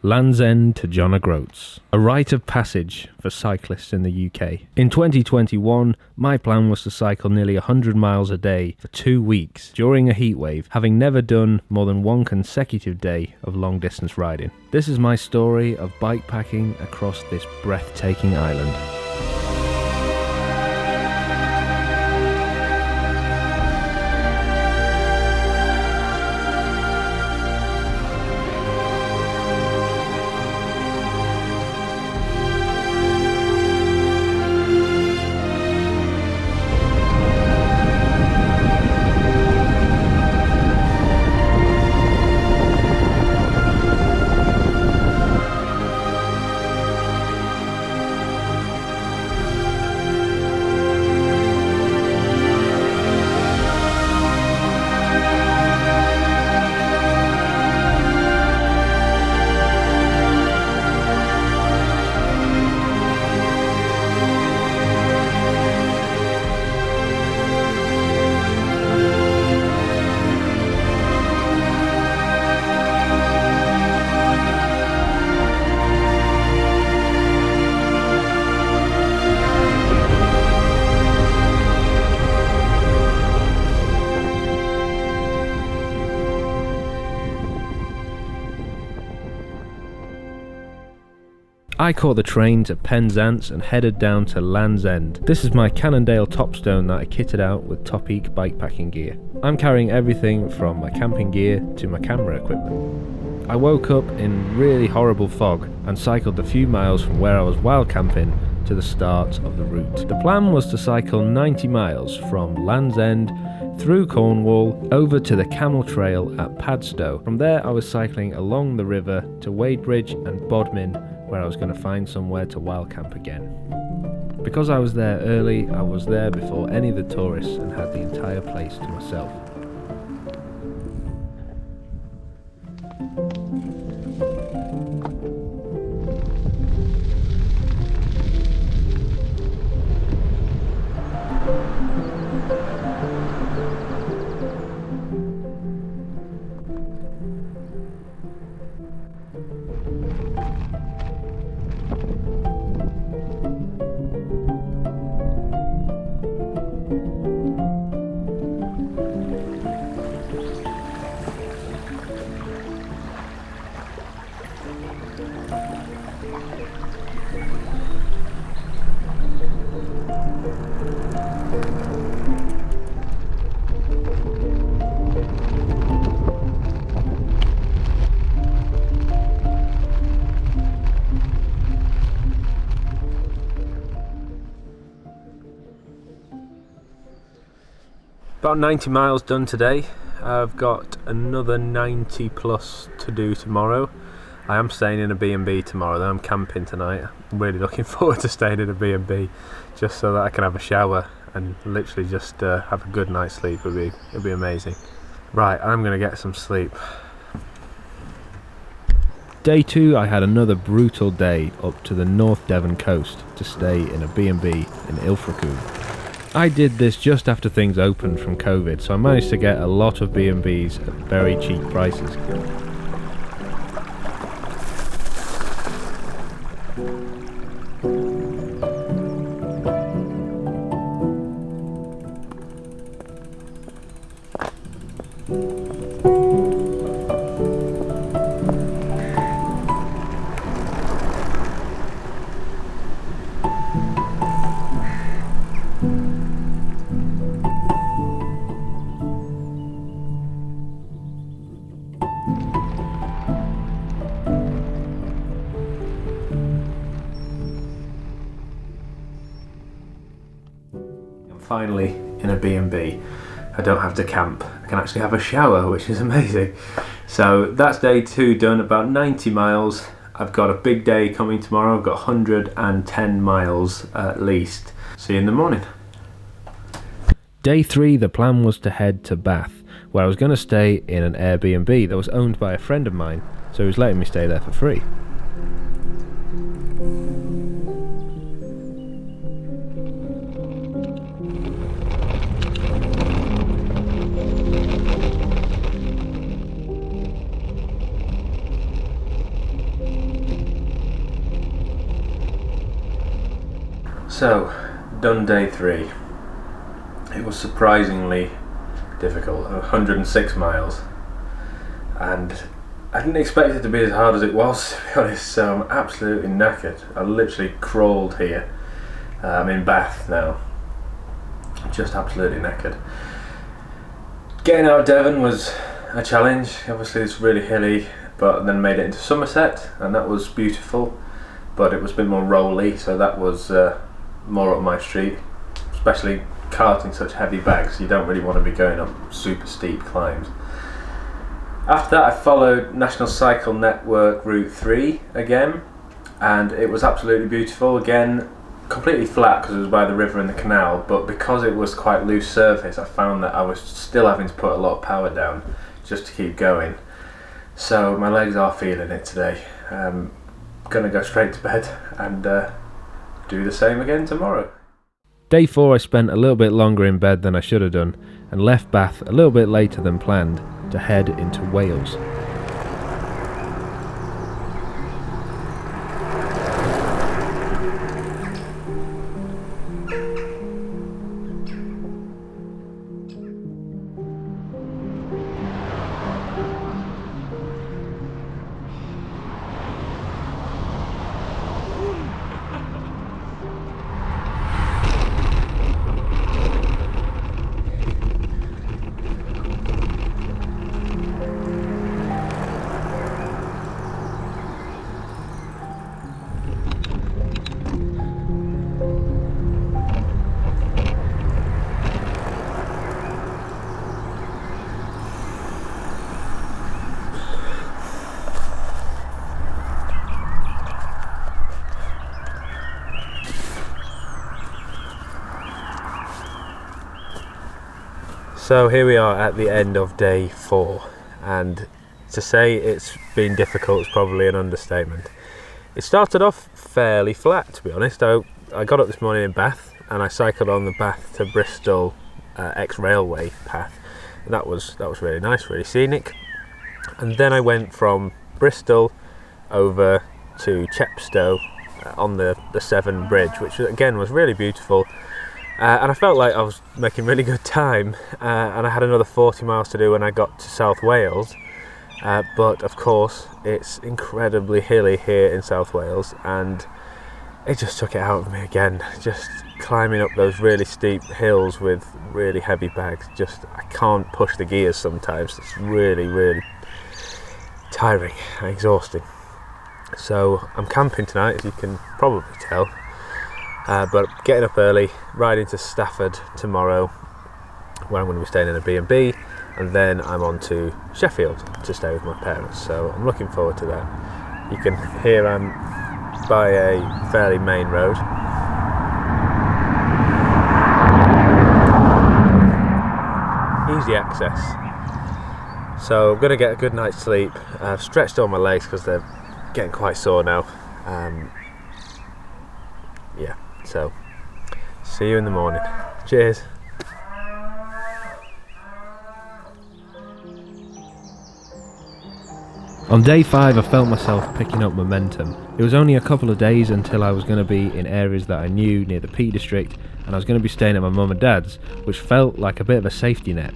Land's End to John O'Groats, a rite of passage for cyclists in the UK. In 2021, my plan was to cycle nearly 100 miles a day for 2 weeks during a heatwave, having never done more than one consecutive day of long distance riding. This is my story of bikepacking across this breathtaking island. I caught the train to Penzance and headed down to Land's End. This is my Cannondale Topstone that I kitted out with Topeak bikepacking gear. I'm carrying everything from my camping gear to my camera equipment. I woke up in really horrible fog and cycled the few miles from where I was wild camping to the start of the route. The plan was to cycle 90 miles from Land's End through Cornwall over to the Camel Trail at Padstow. From there I was cycling along the river to Wadebridge and Bodmin, where I was going to find somewhere to wild camp again. Because I was there early, I was there before any of the tourists and had the entire place to myself. About 90 miles done today. I've got another 90 plus to do tomorrow. I am staying in a B&B tomorrow though. I'm camping tonight. I'm really looking forward to staying in a B&B just so that I can have a shower and literally just have a good night's sleep. It'll be amazing. Right, I'm going to get some sleep. Day 2, I had another brutal day up to the North Devon coast to stay in a B&B in Ilfracombe. I did this just after things opened from COVID, so I managed to get a lot of B&Bs at very cheap prices. Finally in a B&B. I don't have to camp. I can actually have a shower, which is amazing. So that's day 2 done, about 90 miles. I've got a big day coming tomorrow. I've got 110 miles at least. See you in the morning. Day 3, the plan was to head to Bath, where I was going to stay in an Airbnb that was owned by a friend of mine, so he was letting me stay there for free. So, done day 3. It was surprisingly difficult, 106 miles, and I didn't expect it to be as hard as it was, to be honest, so I'm absolutely knackered. I literally crawled here. I'm in Bath now, just absolutely knackered. Getting out of Devon was a challenge. Obviously it's really hilly, but then made it into Somerset, and that was beautiful, but it was a bit more rolly, so that was more up my street, especially carting such heavy bags. You don't really want to be going up super steep climbs. After that I followed National Cycle Network Route 3 again, and it was absolutely beautiful. Again, completely flat because it was by the river and the canal, but because it was quite loose surface, I found that I was still having to put a lot of power down just to keep going. So my legs are feeling it today. Gonna go straight to bed and do the same again tomorrow. Day 4 I spent a little bit longer in bed than I should have done, and left Bath a little bit later than planned to head into Wales. So here we are at the end of day 4, and to say it's been difficult is probably an understatement. It started off fairly flat, to be honest. I got up this morning in Bath and I cycled on the Bath to Bristol ex-railway path, and that was really nice, really scenic. And then I went from Bristol over to Chepstow on the Severn Bridge, which again was really beautiful. And I felt like I was making really good time, and I had another 40 miles to do when I got to South Wales, but of course it's incredibly hilly here in South Wales, and it just took it out of me again. Just climbing up those really steep hills with really heavy bags, I can't push the gears sometimes. It's really tiring and exhausting. So I'm camping tonight, as you can probably tell. But getting up early, riding to Stafford tomorrow, where I'm going to be staying in a B&B, and then I'm on to Sheffield to stay with my parents. So I'm looking forward to that. You can hear I'm by a fairly main road. Easy access. So I'm going to get a good night's sleep. I've stretched all my legs because they're getting quite sore now. Yeah. So, see you in the morning. Cheers. On day 5 I felt myself picking up momentum. It was only a couple of days until I was going to be in areas that I knew near the Peak District, and I was going to be staying at my mum and dad's, which felt like a bit of a safety net.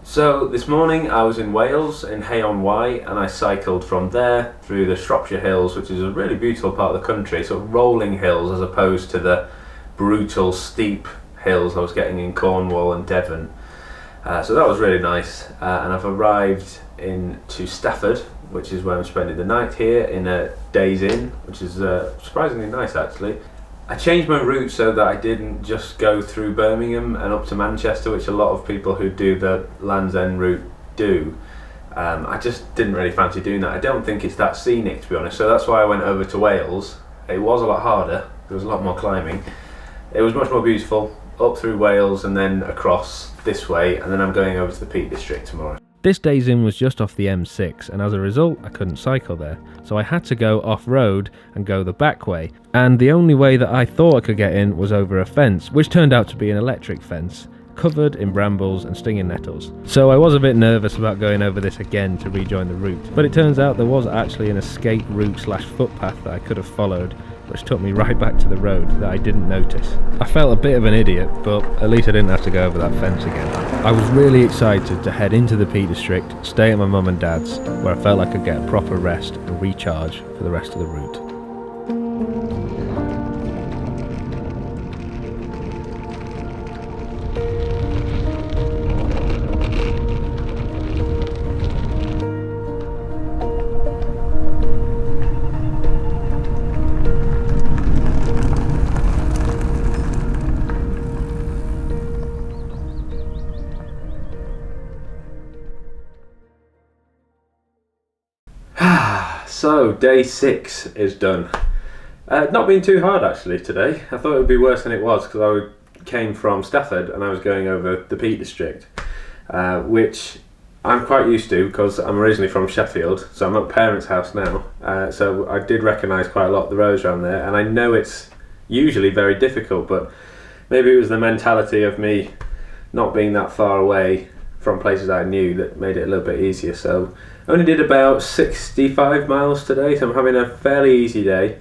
So this morning I was in Wales, in Hay-on-Wye, and I cycled from there through the Shropshire Hills, which is a really beautiful part of the country, sort of rolling hills as opposed to the brutal steep hills I was getting in Cornwall and Devon. So that was really nice, and I've arrived into Stafford, which is where I'm spending the night here in a day's inn, which is surprisingly nice actually. I changed my route so that I didn't just go through Birmingham and up to Manchester, which a lot of people who do the Land's End route do. I just didn't really fancy doing that. I don't think it's that scenic, to be honest, so that's why I went over to Wales. It was a lot harder, there was a lot more climbing. It was much more beautiful, up through Wales and then across this way, and then I'm going over to the Peak District tomorrow. This day's in was just off the M6, and as a result I couldn't cycle there, so I had to go off-road and go the back way, and the only way that I thought I could get in was over a fence, which turned out to be an electric fence, covered in brambles and stinging nettles. So I was a bit nervous about going over this again to rejoin the route, but it turns out there was actually an escape route / footpath that I could have followed, which took me right back to the road that I didn't notice. I felt a bit of an idiot, but at least I didn't have to go over that fence again. I was really excited to head into the Peak District, stay at my mum and dad's, where I felt I could get a proper rest and recharge for the rest of the route. So, day 6 is done. Not been too hard actually today. I thought it would be worse than it was because I came from Stafford and I was going over the Peak District, which I'm quite used to because I'm originally from Sheffield, so I'm at parents' house now. So I did recognise quite a lot of the roads around there, and I know it's usually very difficult, but maybe it was the mentality of me not being that far away from places I knew that made it a little bit easier. So I only did about 65 miles today, so I'm having a fairly easy day.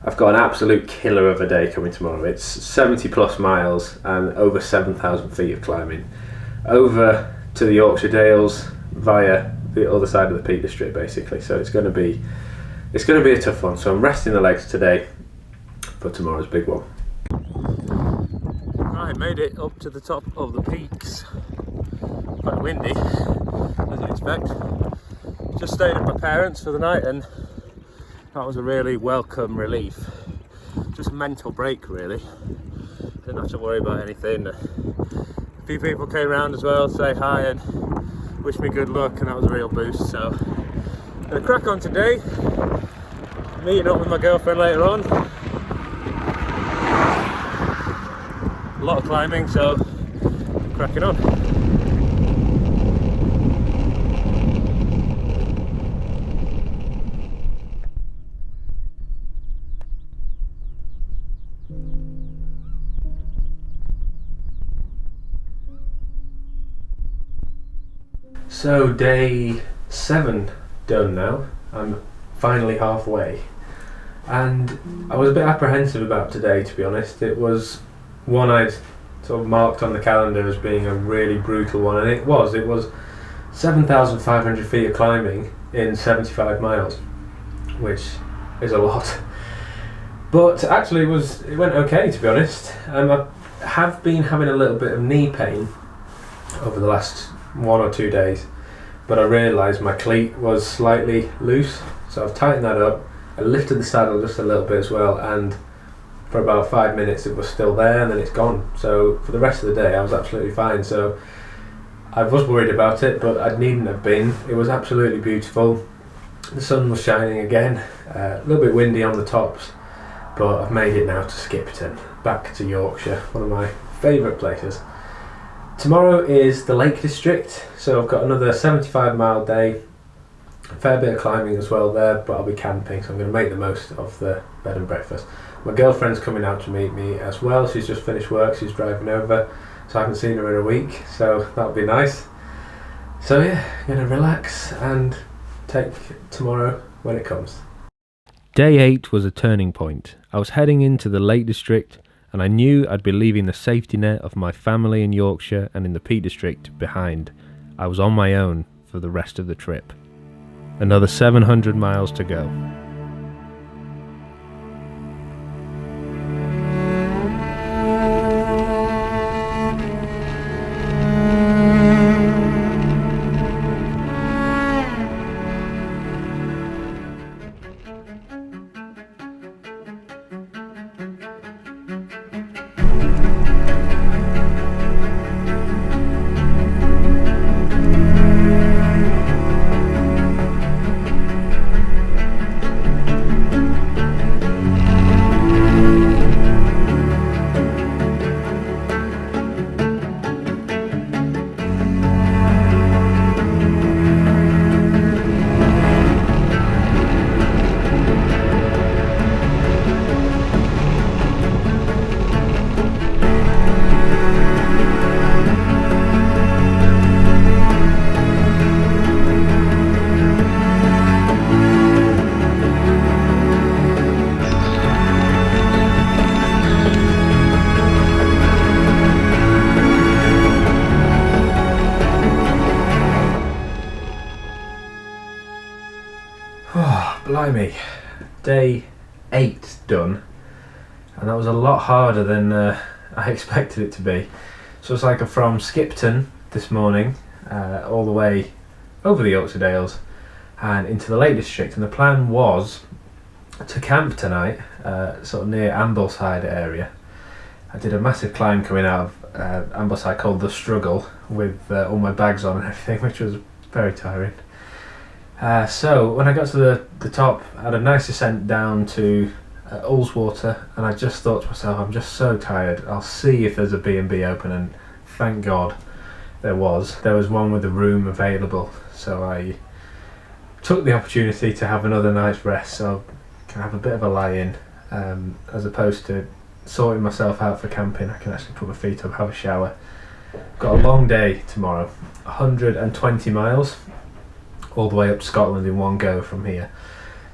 I've got an absolute killer of a day coming tomorrow. It's 70 plus miles and over 7,000 feet of climbing over to the Yorkshire Dales via the other side of the Peak District basically. So it's going to be a tough one. So I'm resting the legs today for tomorrow's big one. Right, made it up to the top of the peaks. Quite windy, as you'd expect. Just stayed at my parents for the night, and that was a really welcome relief. Just a mental break really. Didn't have to worry about anything. A few people came around as well to say hi and wish me good luck, and that was a real boost. So gonna crack on today, meeting up with my girlfriend later on. A lot of climbing, so cracking on. So day 7 done now. I'm finally halfway, and I was a bit apprehensive about today, to be honest. It was one I'd sort of marked on the calendar as being a really brutal one, and it was 7,500 feet of climbing in 75 miles, which is a lot. But actually it went okay, to be honest. I have been having a little bit of knee pain over the last 1 or 2 days, but I realised my cleat was slightly loose, so I've tightened that up. I lifted the saddle just a little bit as well, and for about 5 minutes it was still there, and then it's gone. So for the rest of the day I was absolutely fine. So I was worried about it, but I needn't have been. It was absolutely beautiful. The sun was shining again, a little bit windy on the tops, but I've made it now to Skipton, back to Yorkshire, one of my favourite places. Tomorrow is the Lake District, so I've got another 75 mile day, a fair bit of climbing as well there, but I'll be camping, so I'm going to make the most of the bed and breakfast. My girlfriend's coming out to meet me as well. She's just finished work, she's driving over, so I haven't seen her in a week, so that'll be nice. So yeah, I'm going to relax and take tomorrow when it comes. Day 8 was a turning point. I was heading into the Lake District, and I knew I'd be leaving the safety net of my family in Yorkshire and in the Peak District behind. I was on my own for the rest of the trip. Another 700 miles to go. Blimey, day 8 done, and that was a lot harder than I expected it to be. So it's like from Skipton this morning, all the way over the Yorkshire Dales and into the Lake District, and the plan was to camp tonight, sort of near Ambleside area. I did a massive climb coming out of Ambleside called The Struggle with all my bags on and everything, which was very tiring. So when I got to the top, I had a nice descent down to Ullswater, and I just thought to myself, I'm just so tired, I'll see if there's a B&B open, and thank God there was. There was one with a room available, so I took the opportunity to have another night's rest, so I can have a bit of a lie-in, as opposed to sorting myself out for camping. I can actually put my feet up, have a shower. Got a long day tomorrow, 120 miles all the way up to Scotland in one go from here.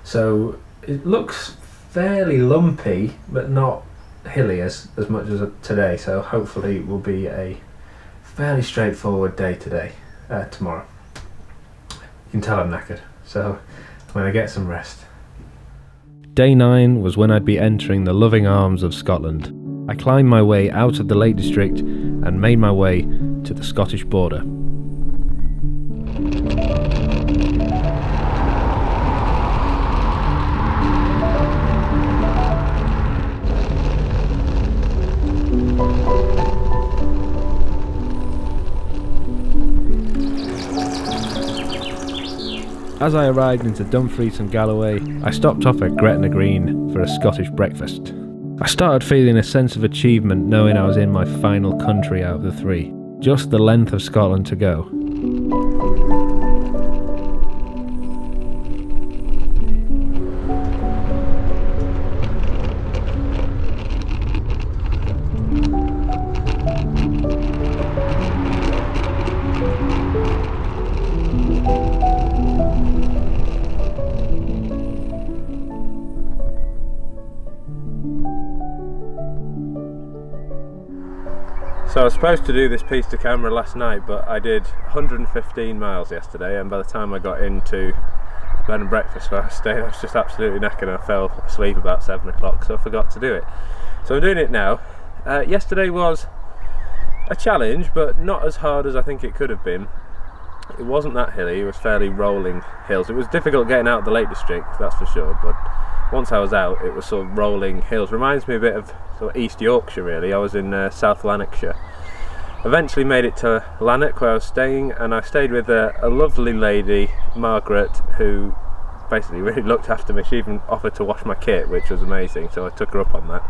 So it looks fairly lumpy, but not hilly as much as today, so hopefully it will be a fairly straightforward day today, tomorrow. You can tell I'm knackered, so I'm going to get some rest. Day 9 was when I'd be entering the loving arms of Scotland. I climbed my way out of the Lake District and made my way to the Scottish border. As I arrived into Dumfries and Galloway, I stopped off at Gretna Green for a Scottish breakfast. I started feeling a sense of achievement knowing I was in my final country out of the 3. Just the length of Scotland to go. So I was supposed to do this piece to camera last night, but I did 115 miles yesterday, and by the time I got into bed and breakfast where I stayed, I was just absolutely knackered and I fell asleep about 7 o'clock, so I forgot to do it. So I'm doing it now. Yesterday was a challenge, but not as hard as I think it could have been. It wasn't that hilly, it was fairly rolling hills. It was difficult getting out of the Lake District, that's for sure, but once I was out, it was sort of rolling hills. Reminds me a bit of sort of East Yorkshire, really. I was in South Lanarkshire. Eventually made it to Lanark, where I was staying, and I stayed with a lovely lady, Margaret, who basically really looked after me. She even offered to wash my kit, which was amazing, so I took her up on that.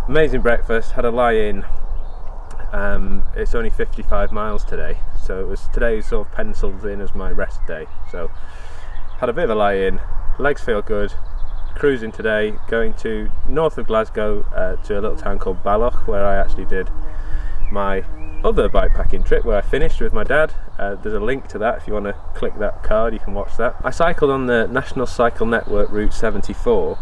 Amazing breakfast, had a lie-in. It's only 55 miles today, so today sort of penciled in as my rest day. So had a bit of a lie-in, legs feel good. Cruising today, going to north of Glasgow to a little town called Balloch, where I actually did my other bikepacking trip where I finished with my dad. There's a link to that if you want to click that card, you can watch that. I cycled on the National Cycle Network Route 74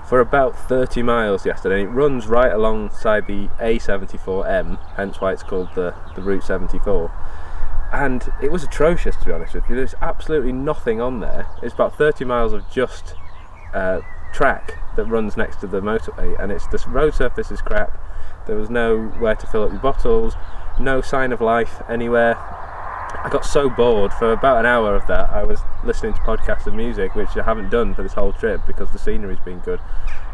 for about 30 miles yesterday. It runs right alongside the A74M, hence why it's called the Route 74. And it was atrocious, to be honest with you. There's absolutely nothing on there. It's about 30 miles of just track that runs next to the motorway, and the road surface is crap. There was nowhere to fill up your bottles, no sign of life anywhere. I got so bored. For about an hour of that I was listening to podcasts and music, which I haven't done for this whole trip because the scenery's been good,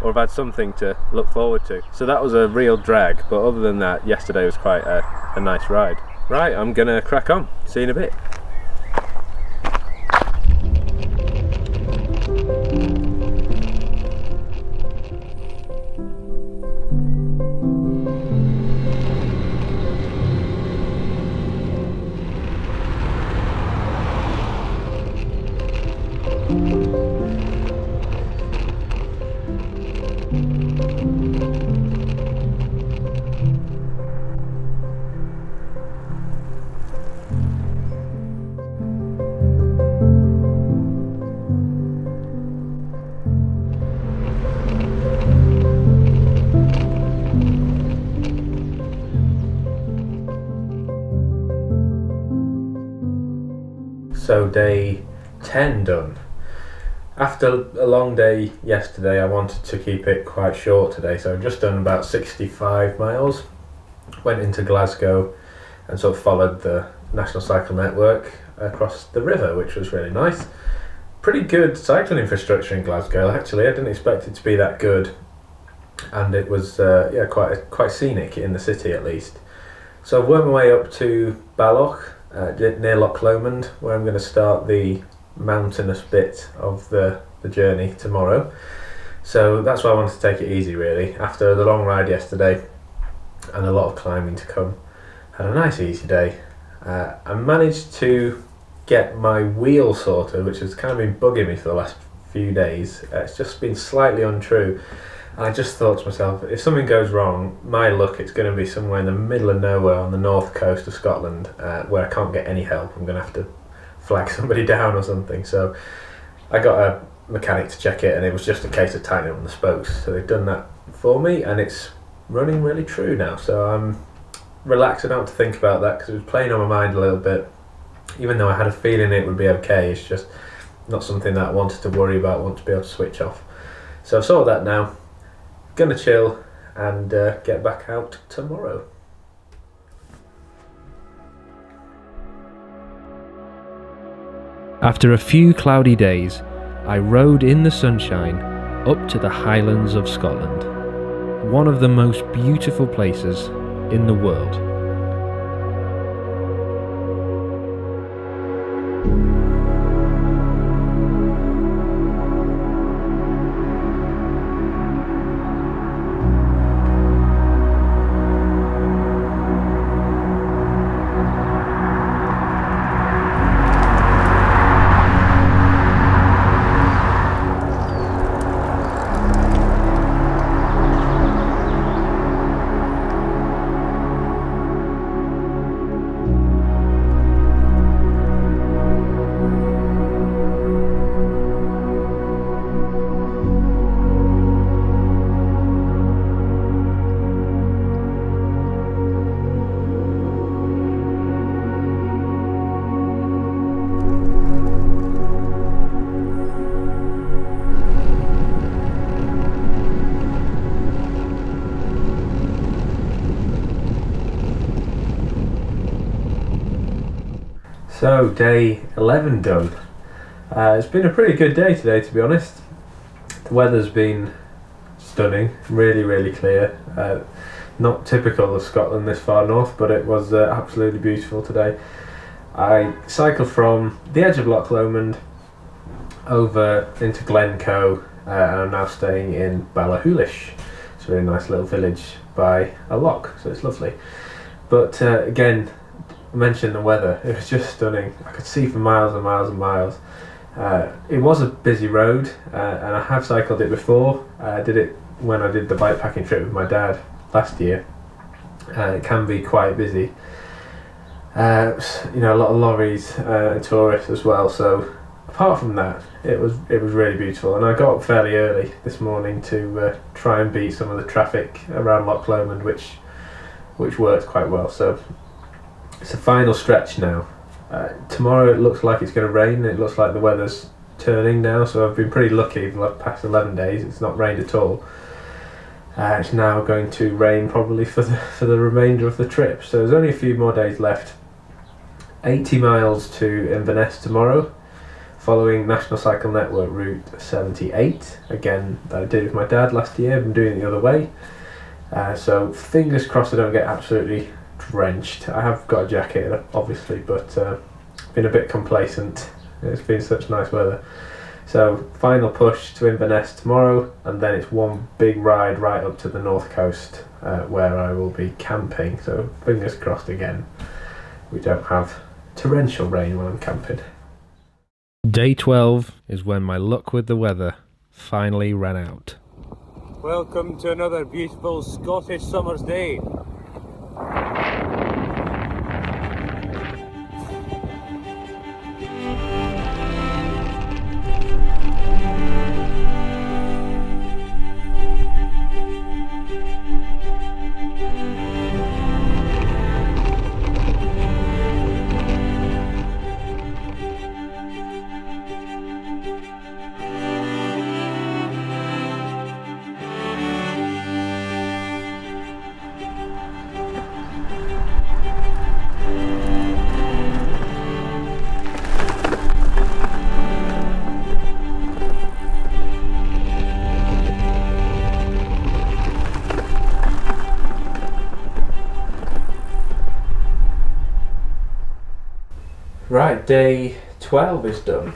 or I've had something to look forward to. So that was a real drag, but other than that, yesterday was quite a nice ride. Right, I'm gonna crack on. See you in a bit. So day 10 done. After a long day yesterday, I wanted to keep it quite short today, so I've just done about 65 miles. Went into Glasgow and sort of followed the National Cycle Network across the river, which was really nice. Pretty good cycling infrastructure in Glasgow, actually. I didn't expect it to be that good, and it was quite scenic in the city at least. So I've worked my way up to Balloch, near Loch Lomond, where I'm going to start the mountainous bit of the journey tomorrow. So that's why I wanted to take it easy, really. After the long ride yesterday and a lot of climbing to come, had a nice easy day. I managed to get my wheel sorted, which has kind of been bugging me for the last few days. It's just been slightly untrue. I just thought to myself, if something goes wrong, my luck, it's going to be somewhere in the middle of nowhere on the north coast of Scotland, where I can't get any help. I'm going to have to flag somebody down or something. So I got a mechanic to check it, and it was just a case of tightening up the spokes. So they've done that for me, and it's running really true now. So I'm relaxed. I don't have to think about that because it was playing on my mind a little bit. Even though I had a feeling it would be okay, it's just not something that I wanted to worry about, want to be able to switch off. So I've sorted that now. Gonna chill and get back out tomorrow. After a few cloudy days, I rode in the sunshine up to the Highlands of Scotland, one of the most beautiful places in the world. So day 11 done. It's been a pretty good day today, to be honest. The weather's been stunning, really clear. Not typical of Scotland this far north, but it was absolutely beautiful today. I cycled from the edge of Loch Lomond over into Glencoe, and I'm now staying in Ballachulish. It's a really nice little village by a loch, so it's lovely. But again, I mentioned the weather, it was just stunning. I could see for miles and miles and miles. It was a busy road, and I have cycled it before. I did it when I did the bikepacking trip with my dad last year. It can be quite busy. A lot of lorries and tourists as well. So apart from that, it was really beautiful. And I got up fairly early this morning to try and beat some of the traffic around Loch Lomond, which worked quite well. So it's a final stretch now. Tomorrow it looks like it's going to rain. It looks like the weather's turning now, so I've been pretty lucky the past 11 days. It's not rained at all. It's now going to rain probably for the remainder of the trip. So there's only a few more days left. 80 miles to Inverness tomorrow, following National Cycle Network Route 78. Again, that I did with my dad last year. I've been doing it the other way. So fingers crossed I don't get absolutely drenched. I have got a jacket obviously, but been a bit complacent. It's been such nice weather. So final push to Inverness tomorrow, and then it's one big ride right up to the north coast, where I will be camping. So fingers crossed again we don't have torrential rain when I'm camping. Day 12 is when my luck with the weather finally ran out. Welcome to another beautiful Scottish summer's day. Right, day 12 is done.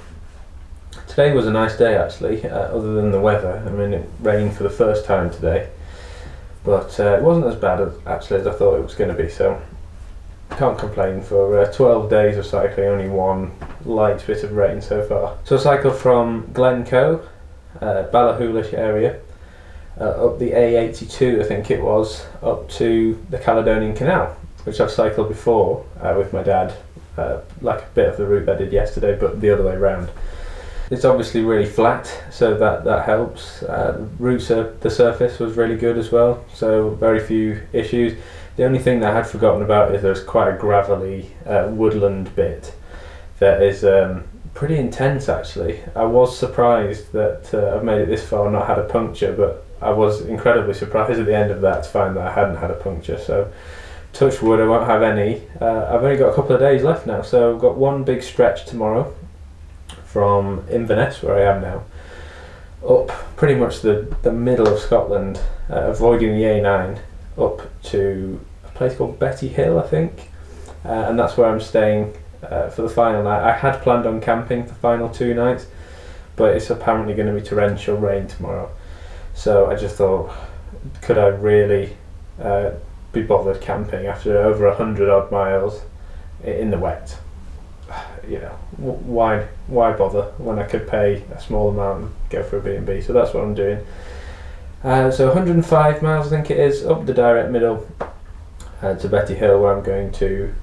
Today was a nice day actually, other than the weather. I mean, it rained for the first time today, but it wasn't as bad as I thought it was going to be, so can't complain. For 12 days of cycling, only one light bit of rain so far. So I cycled from Glencoe, Ballachulish area, up the A82 I think it was, up to the Caledonian Canal, which I've cycled before with my dad, like a bit of the route I did yesterday but the other way round. It's obviously really flat, so that helps. The surface was really good as well, so very few issues. The only thing that I had forgotten about is there's quite a gravelly woodland bit that is pretty intense actually. I was surprised that I've made it this far and not had a puncture, but I was incredibly surprised at the end of that to find that I hadn't had a puncture. So touch wood, I won't have any. I've only got a couple of days left now, so I've got one big stretch tomorrow from Inverness, where I am now, up pretty much the middle of Scotland, avoiding the A9, up to a place called Betty Hill I think, and that's where I'm staying for the final night. I had planned on camping the final 2 nights, but it's apparently going to be torrential rain tomorrow, so I just thought, could I really be bothered camping after over 100 odd miles in the wet? You know, why bother when I could pay a small amount and go for a B&B? So that's what I'm doing. So 105 miles I think it is, up the direct middle to Betty Hill, where I'm going to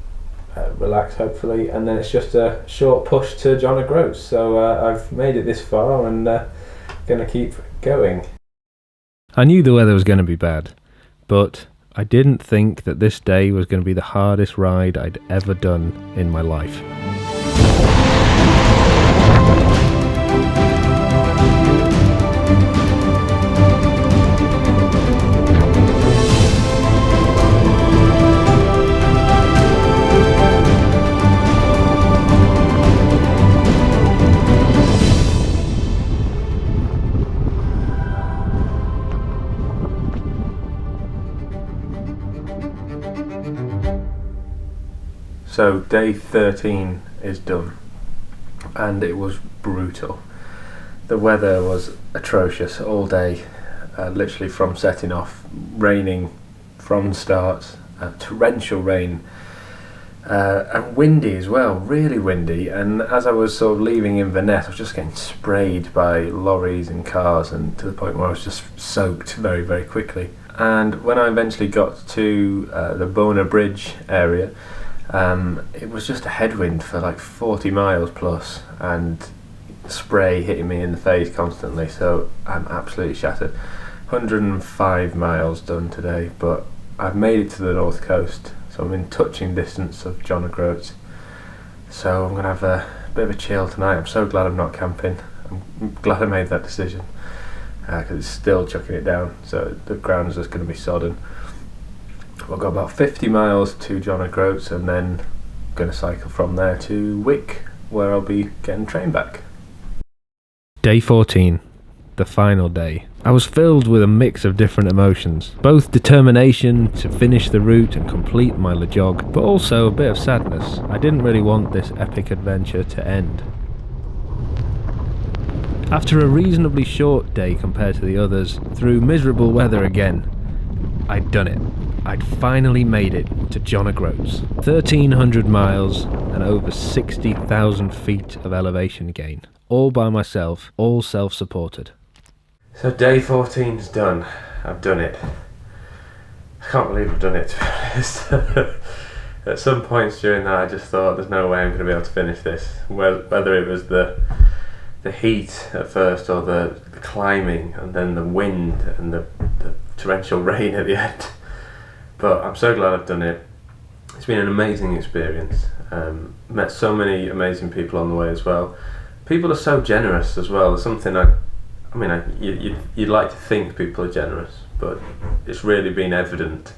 relax hopefully, and then it's just a short push to John O'Groats. So I've made it this far and going to keep going. I knew the weather was going to be bad, but I didn't think that this day was going to be the hardest ride I'd ever done in my life. So day 13 is done, and it was brutal. The weather was atrocious all day, literally from setting off, raining from the start, torrential rain, and windy as well, really windy. And as I was sort of leaving Inverness, I was just getting sprayed by lorries and cars, and to the point where I was just soaked very, very quickly. And when I eventually got to the Bonar Bridge area, it was just a headwind for like 40 miles plus, and spray hitting me in the face constantly, so I'm absolutely shattered. 105 miles done today, but I've made it to the north coast, so I'm in touching distance of John O'Groats. So I'm going to have a bit of a chill tonight. I'm so glad I'm not camping. I'm glad I made that decision, because it's still chucking it down, so the ground's just going to be sodden. I've got about 50 miles to John O'Groats, and then I'm going to cycle from there to Wick, where I'll be getting train back. Day 14, the final day. I was filled with a mix of different emotions, both determination to finish the route and complete my LEJOG, but also a bit of sadness. I didn't really want this epic adventure to end. After a reasonably short day compared to the others, through miserable weather again, I'd done it. I'd finally made it to John O'Groats. 1,300 miles and over 60,000 feet of elevation gain. All by myself, all self-supported. So day 14's done. I've done it. I can't believe I've done it, to be honest. At some points during that I just thought there's no way I'm going to be able to finish this. Whether it was the heat at first, or the climbing, and then the wind and the torrential rain at the end. But I'm so glad I've done it. It's been an amazing experience. Met so many amazing people on the way as well. People are so generous as well. There's something you'd like to think people are generous, but it's really been evident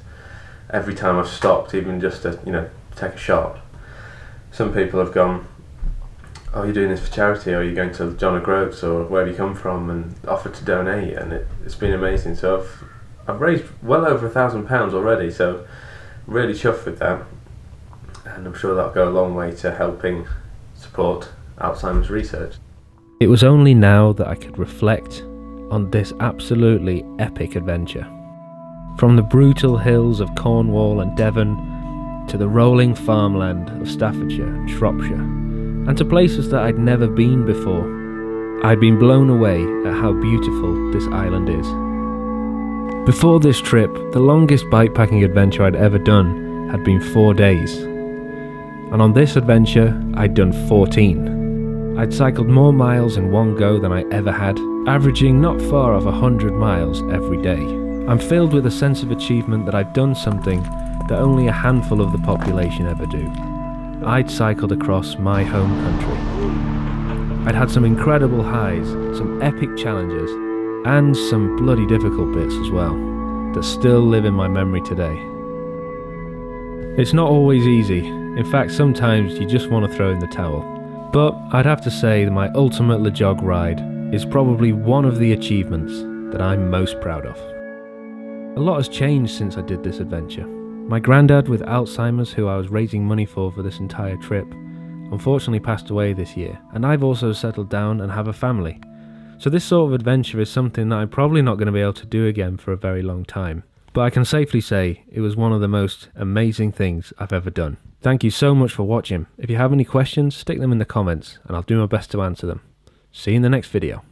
every time I've stopped, even just to take a shot. Some people have gone, "Oh, you're doing this for charity, or you're going to John O'Groats, or where have you come from?" and offered to donate, and it's been amazing. So I've raised well over £1,000 already, so really chuffed with that, and I'm sure that'll go a long way to helping support Alzheimer's research. It was only now that I could reflect on this absolutely epic adventure. From the brutal hills of Cornwall and Devon to the rolling farmland of Staffordshire and Shropshire, and to places that I'd never been before, I'd been blown away at how beautiful this island is. Before this trip, the longest bikepacking adventure I'd ever done had been 4 days. And on this adventure, I'd done 14. I'd cycled more miles in one go than I ever had, averaging not far off 100 miles every day. I'm filled with a sense of achievement that I'd done something that only a handful of the population ever do. I'd cycled across my home country. I'd had some incredible highs, some epic challenges, and some bloody difficult bits as well, that still live in my memory today. It's not always easy. In fact, sometimes you just want to throw in the towel. But I'd have to say that my ultimate LEJOG ride is probably one of the achievements that I'm most proud of. A lot has changed since I did this adventure. My granddad with Alzheimer's, who I was raising money for this entire trip, unfortunately passed away this year, and I've also settled down and have a family. So this sort of adventure is something that I'm probably not going to be able to do again for a very long time. But I can safely say it was one of the most amazing things I've ever done. Thank you so much for watching. If you have any questions, stick them in the comments and I'll do my best to answer them. See you in the next video.